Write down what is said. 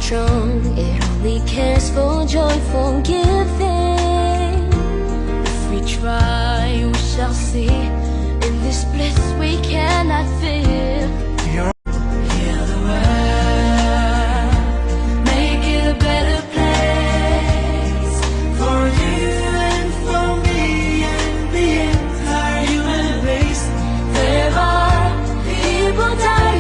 strong, it only cares for joyful giving. If we try, we shall see. In this bliss we cannot feel.